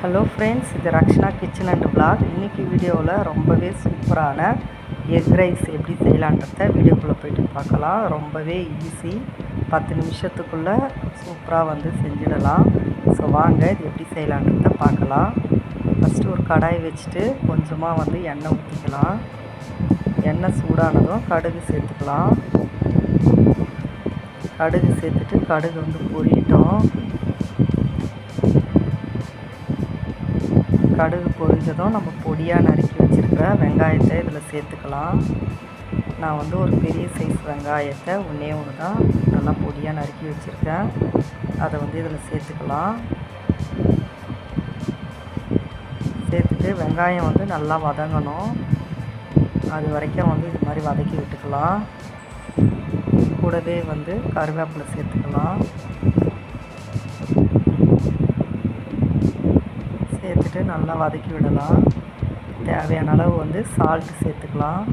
Hello friends, இது Rakshana kitchen and vlog. இன்றைக்கி வீடியோவில் ரொம்பவே சூப்பரான எக் ரைஸ் எப்படி செய்யலான்றத வீடியோக்குள்ளே போய்ட்டு பார்க்கலாம். ரொம்பவே ஈஸி, 10 நிமிஷத்துக்குள்ளே சூப்பராக செஞ்சிடலாம். ஸோ வாங்க இது எப்படி செய்யலான்றத பார்க்கலாம். ஃபஸ்ட்டு ஒரு கடாய் வச்சுட்டு கொஞ்சமாக எண்ணெய் ஊற்றிக்கலாம். எண்ணெய் சூடானதும் கடுகு சேர்த்துக்கலாம். கடுகு சேர்த்துட்டு கடுகு பொரியட்டும். கடுகு பொரிஞ்சதும் நம்ம பொடியாக நறுக்கி வச்சுருக்கிற வெங்காயத்தை இதில் சேர்த்துக்கலாம். நான் ஒரு பெரிய சைஸ் வெங்காயத்தை ஒன்று தான் நல்லா பொடியாக நறுக்கி வச்சுருக்கேன். அதை இதில் சேர்த்துக்கலாம். சேர்த்துட்டு வெங்காயம் நல்லா வதங்கணும். அது வரைக்கும் இது மாதிரி வதக்கி விட்டுக்கலாம். கூடவே கருவேப்பிலை சேர்த்துக்கலாம். சேர்த்துட்டு நல்லா வதக்கி விடலாம். தேவையான அளவு சால்ட் சேர்த்துக்கலாம்.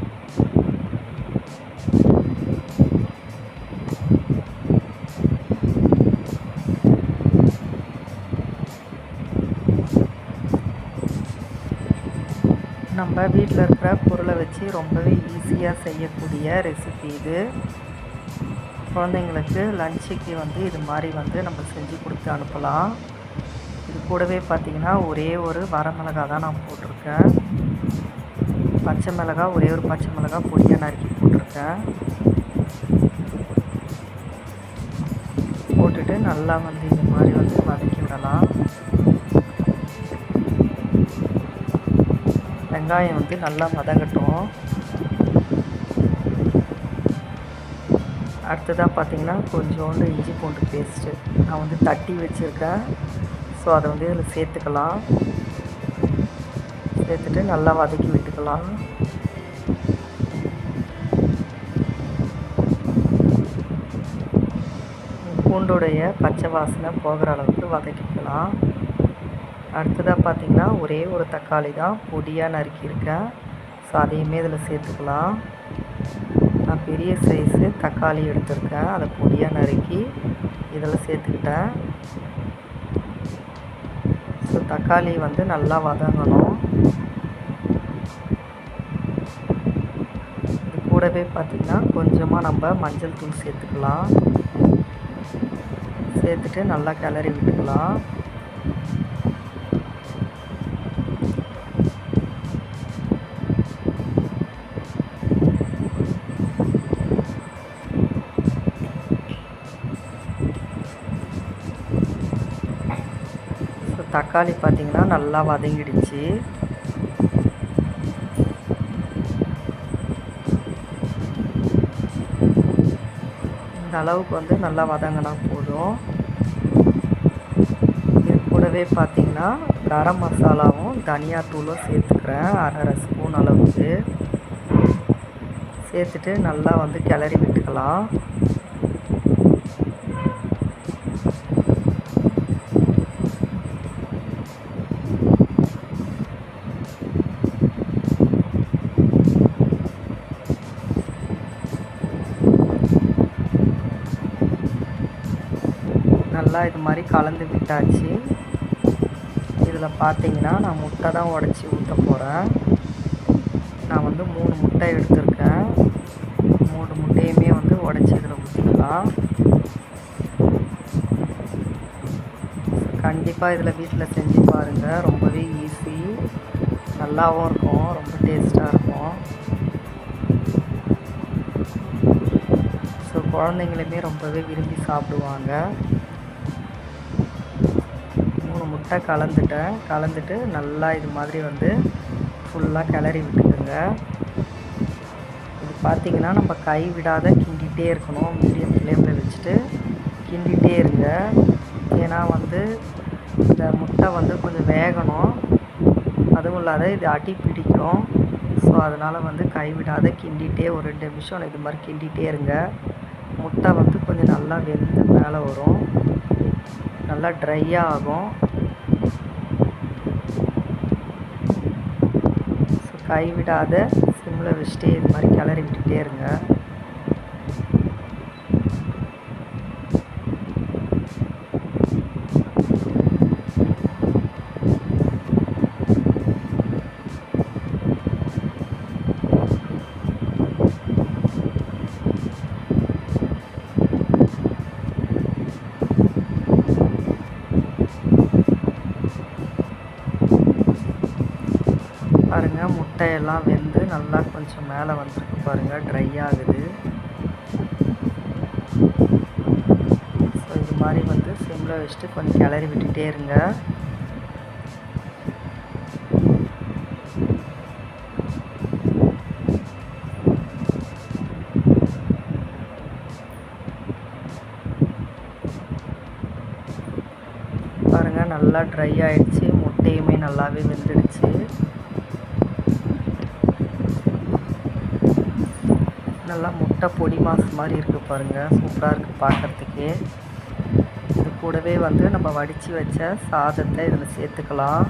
நம்ம வீட்டில் இருக்கிற பொருளை வச்சு ரொம்பவே ஈஸியாக செய்யக்கூடிய ரெசிபி இது. குழந்தைங்களுக்கு லஞ்சுக்கு இது மாதிரி நம்ம செஞ்சு கொடுத்து அனுப்பலாம். இது கூடவே பார்த்திங்கன்னா ஒரே ஒரு வரமிளகாய் தான் நான் போட்டிருக்கேன். பச்சை மிளகாய் ஒரே ஒரு பச்சை மிளகாய் பொடியாக நறுக்கி போட்டிருக்கேன். போட்டுட்டு நல்லா இந்த மாதிரி வதக்கி விடலாம். வெங்காயம் நல்லா வதங்கட்டும். அடுத்ததாக பார்த்திங்கன்னா கொஞ்சோண்டு இஞ்சி பூண்டு பேஸ்ட்டு நான் தட்டி வச்சுருக்கேன். ஸோ அதை இதில் சேர்த்துக்கலாம். சேர்த்துட்டு நல்லா வதக்கி விட்டுக்கலாம். பூண்டுடைய பச்சை வாசனை போகிற அளவுக்கு வதக்கிக்கலாம். அடுத்ததாக பார்த்திங்கன்னா ஒரே ஒரு தக்காளி தான் பொடியாக நறுக்கியிருக்கேன். ஸோ அதையுமே இதில் சேர்த்துக்கலாம். நான் பெரிய சைஸு தக்காளி எடுத்திருக்கேன். அதை பொடியாக நறுக்கி இதில் சேர்த்துக்கிட்டேன். ஸோ தக்காளி நல்லா வதங்கணும். இது கூடவே பார்த்திங்கன்னா கொஞ்சமாக நம்ம மஞ்சள் தூள் சேர்த்துக்கலாம். சேர்த்துட்டு நல்லா கிளறி விட்டுக்கலாம். தக்காளி பார்த்திங்கன்னா நல்லா வதங்கிடுச்சு. இந்த அளவுக்கு நல்லா வதங்கினா போதும். இது கூடவே பார்த்திங்கன்னா கரம் மசாலாவும் தனியாத்தூளும் சேர்த்துக்கிறேன். 1/2 ஸ்பூன் அளவுக்கு சேர்த்துட்டு நல்லா கிளறி விட்டுக்கலாம். நல்லா இது மாதிரி கலந்து விட்டாச்சு. இதில் பார்த்தீங்கன்னா நான் முட்டை தான் உடச்சி ஊற்ற போகிறேன். நான் 3 முட்டை எடுத்திருக்கேன். 3 முட்டையுமே உடச்சி இதில் ஊற்றிக்கலாம். கண்டிப்பாக இதில் வீட்டில் செஞ்சு பாருங்கள். ரொம்பவே ஈஸி, நல்லாவும் இருக்கும், ரொம்ப டேஸ்ட்டாக இருக்கும். ஸோ குழந்தைங்களுமே ரொம்பவே விரும்பி சாப்பிடுவாங்க. 3 முட்டை கலந்துட்டு நல்லா இது மாதிரி ஃபுல்லாக கிளறி விட்டுக்குங்க. இது பார்த்திங்கன்னா நம்ம கை விடாத கிண்டிகிட்டே இருக்கணும். மீடியம் ஃப்ளேமில் வச்சுட்டு கிண்டிகிட்டே இருங்க. ஏன்னா இந்த முட்டை கொஞ்சம் வேகணும். அதுவும் இல்லாத இது அடி பிடிக்கும். ஸோ அதனால் கை விடாத கிண்டிகிட்டே ஒரு 2 நிமிஷம் இது மாதிரி கிண்டிகிட்டே இருங்க. முட்டை கொஞ்சம் நல்லா வெந்து மேலே வரும், நல்லா ட்ரையாக ஆகும். ஸோ கைவிடாத சிம்மில் வச்சுட்டே இது மாதிரி கிளறி விட்டுகிட்டே இருங்க. முட்டையெல்லாம் வெந்து நல்லா கொஞ்சம் மேலே வந்துருக்கு பாருங்கள், ட்ரை ஆகுது. ஸோ இது மாதிரி வந்து சிம்மில் வச்சுட்டு கொஞ்சம் கிளறி விட்டுட்டே இருங்க. பாருங்கள் நல்லா ட்ரை ஆகிடுச்சு, முட்டையுமே நல்லாவே வெந்துடுச்சு. நல்லா முட்டை பொடி மாசு மாதிரி இருக்குது பாருங்கள், சூப்பராக இருக்குது பார்க்குறதுக்கே. இது கூடவே வந்து நம்ம வடித்து வச்ச சாதத்தை இதில் சேர்த்துக்கலாம்.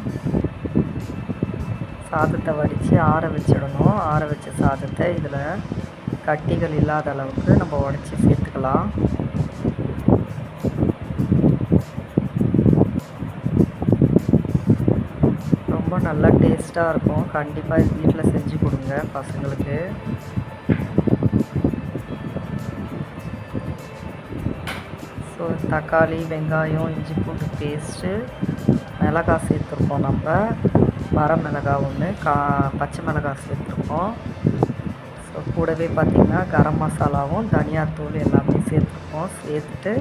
சாதத்தை வடித்து ஆற வச்சிடணும். ஆற வச்ச சாதத்தை இதில் கட்டிகள் இல்லாத அளவுக்கு நம்ம உடச்சி சேர்த்துக்கலாம். ரொம்ப நல்லா டேஸ்ட்டாக இருக்கும். கண்டிப்பாக இது வீட்டில் செஞ்சு கொடுங்க பசங்களுக்கு. ஸோ தக்காளி, வெங்காயம், இஞ்சி பூண்டு பேஸ்ட்டு, மிளகாய் சேர்த்துருக்கோம். நம்ம வர மிளகாய் ஒன்று, பச்சை மிளகாய் சேர்த்துருக்கோம். ஸோ கூடவே பார்த்திங்கன்னா கரம் மசாலாவும் தனியாத்தூள் எல்லாமே சேர்த்துருக்கோம். சேர்த்துட்டு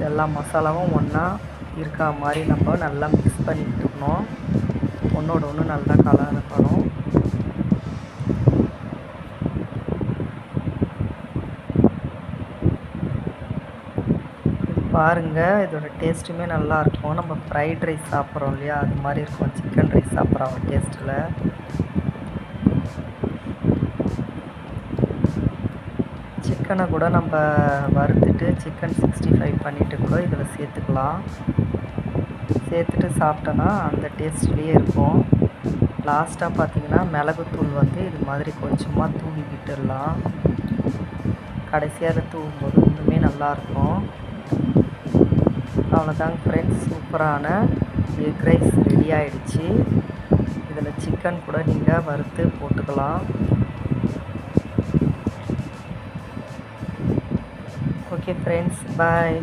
எல்லா மசாலாவும் ஒன்றா இருக்கா மாதிரி நம்ம நல்லா மிக்ஸ் பண்ணிக்கிட்டுருக்கணும். ஒன்றோட ஒன்று நல்லா கலக்கணும். பாருங்கள், இதோட டேஸ்ட்டுமே நல்லாயிருக்கும். நம்ம ஃப்ரைட் ரைஸ் சாப்பிட்றோம் இல்லையா, அது மாதிரி இருக்கும். சிக்கன் ரைஸ் சாப்பிட்ற ஒரு டேஸ்ட்டில். சிக்கனை கூட நம்ம வறுத்துட்டு சிக்கன் 65 பண்ணிவிட்டு கூட இதில் சேர்த்துக்கலாம். சேர்த்துட்டு சாப்பிட்டோன்னா அந்த டேஸ்ட்லேயே இருக்கும். லாஸ்ட்டாக பார்த்திங்கன்னா மிளகுத்தூள் வந்து இது மாதிரி கொஞ்சமாக தூவி விட்டுடலாம். கடைசியாக தூவும்போது இன்னுமே நல்லாயிருக்கும். அவ்வளோதாங்க ஃப்ரெண்ட்ஸ், சூப்பரான எக் ரைஸ் ரெடி ஆகிடுச்சு. இதில் சிக்கன் கூட நீங்கள் வறுத்து போட்டுக்கலாம். ஓகே ஃப்ரெண்ட்ஸ், பாய்.